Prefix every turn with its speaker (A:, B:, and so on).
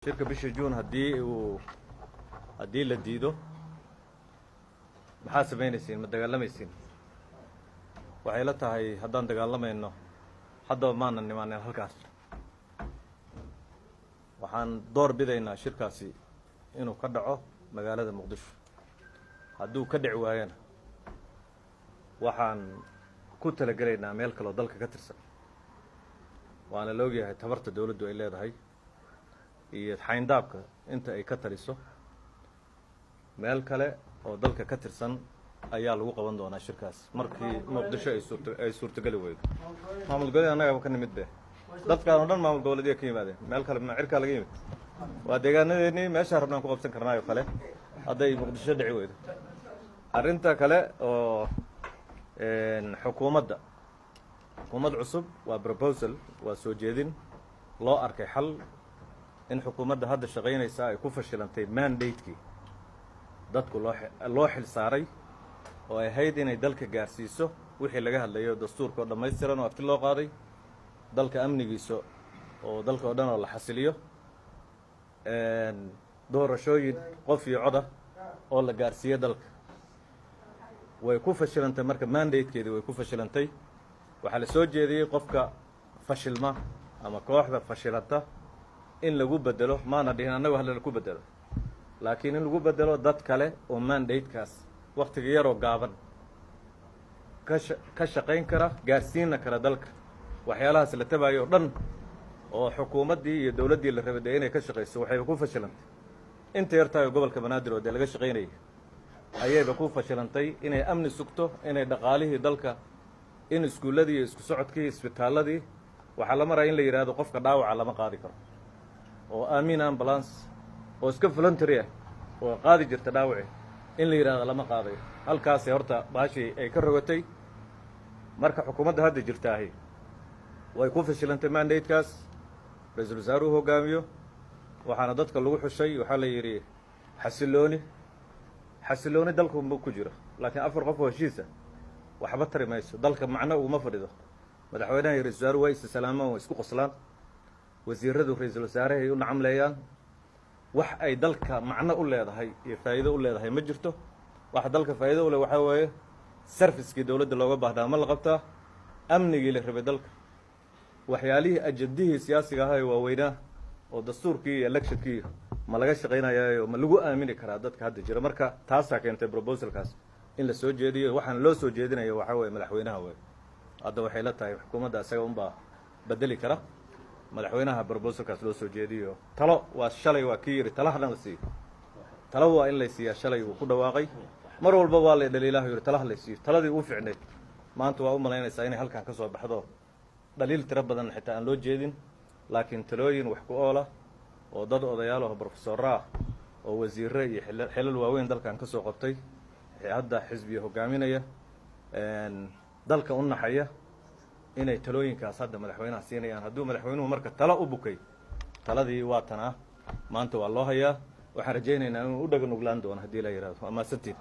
A: shirka bishii Juun haddii la diido maxaa sameynaysiin ma dagaalamaysiin waxay la tahay haddaan dagaalamayno haddaba maanan nimaaneen halkaas waxaan door bidaynaa shirkaasi inuu ka dhaco magaalada Muqdisho hadduu ka dhici waayana waxaan ku talagelaynaa meel kale oo dalka ka tirsan waana la ogyahay tabarta dawladdu ay leedahay iyo xayndaabka inta ay ka taliso meel kale oo dalka ka tirsan ayaa lagu qaban doonaa shirkaas markii Muqdisho ay suurtagali weydo maamul goboleed annaga ka nimid be dadkaan oo dhan maamul goboleedyo ka yimaadeen meel kale cirka laga yimid waa deegaanadeennii meesha rabnaan ku qabsan karnaayo kale hadday Muqdisho dhici weydo arrinta kale oo xukuumad cusub waa proposal waa soo jeedin loo arkay xal in xukuumadda hadda shaqaynaysa ay ku fashilantay mandate-kii dadku loo xil saaray oo ay ahayd inay dalka gaarsiiso wixii laga hadlayo dastuurka oo dhammaystiran oo afti loo qaaday dalka amnigiisa oo dalka oo dhan oo la xasiliyo doorashooyin qof iyo cod ah oo la gaarsiiyo dalka way ku fashilantay marka mandate-keedii way ku fashilantay waxaa la soo jeediyey qofka fashilma ama kooxda fashilanta in lagu bedelo maana dhihin annagu hal ku bedelo laakiin in lagu bedelo dad kale oo mandate-kaas waqtiga yaroo gaaban ka shaqayn kara gaarsiina kara dalka waxyaalahaas la tabayo oo dhan oo xukuumaddii iyo dawladdii la rabay inay ka shaqayso waxayba ku fashilantay inta yartahay gobolka Banaadir oo laga shaqaynayay ayayba ku fashilantay inay amni sugto inay dhaqaalihii dalka in iskuuladii isku socodkii isbitaaladii waxaa la maraa in la yiraahdo qofka dhaawaca lama qaadi karo oo aamin ambulance oo iska voluntary ah oo qaadi jirta dhaawaci in la yiraahdo lama qaadayo halkaas horta baashi ay ka rogatay marka xukuumadda hadda jirtaahay way ku fashilantay mandate-kaas ra'iisul wasaaruhu hogaamiyo waxaana dadka lagu xushay waxaa la yiri xasilooni dalku ma ku jiro laakiin afar qof oo heshiis ah waxba tari mayso dalka macno uma fadhido madaxweynaha iyo ra'iisul wasaaruhu way salaamaan oo isku qoslaan wasiiradu ra'iisul wasaaraha ay u nacamleeyaan wax ay dalka macno u leedahay iyo faa'iido u leedahay ma jirto wax dalka faa'iido u leh waxa weeye service-kii dawladda looga baahnaa ma la qabtaa amnigii la rabay dalka waxyaalihii ajandihii siyaasiga ahaa ee waaweynaa oo dastuurkii iyo electionkii ma laga shaqaynayaa ma lagu aamini karaa dadka hadda jira marka taasaa keentay proposalkaas in la soo jeediyo waxaan loo soo jeedinayo waxa weeye madaxweynaha weeye hadda waxay la tahay xukuumadda asaga unbaa bedeli kara madaxweynaha proposalkaas loo soo jeediyo talo waa shalay waa kii yiri talahana la siiyo talo waa in la siiyaa shalay uu ku dhawaaqay mar walba waa la dhaliilaha yiri talaha la siiyo taladii uu fiicneed maanta waa u malaynaysaa inay halkan ka soo baxdo dhaliil tiro badan xitaa aan loo jeedin laakiin talooyin wax ku oola oo dad odayaal oo professor ah oo wasiirre iyo xilal waaweyn dalkan ka soo qabtay hadda xisbiga hogaaminaya dalka u naxaya inay talooyinkaas hadda madaxweynaha siinayaan hadduu madaxweynuhu marka talo u bukay taladii waa tanaa maanta waa loo hayaa waxaan rajaynaynaa inuu u dhaga nuglaan doono haddii la yidhaahdo waa mahadsantiin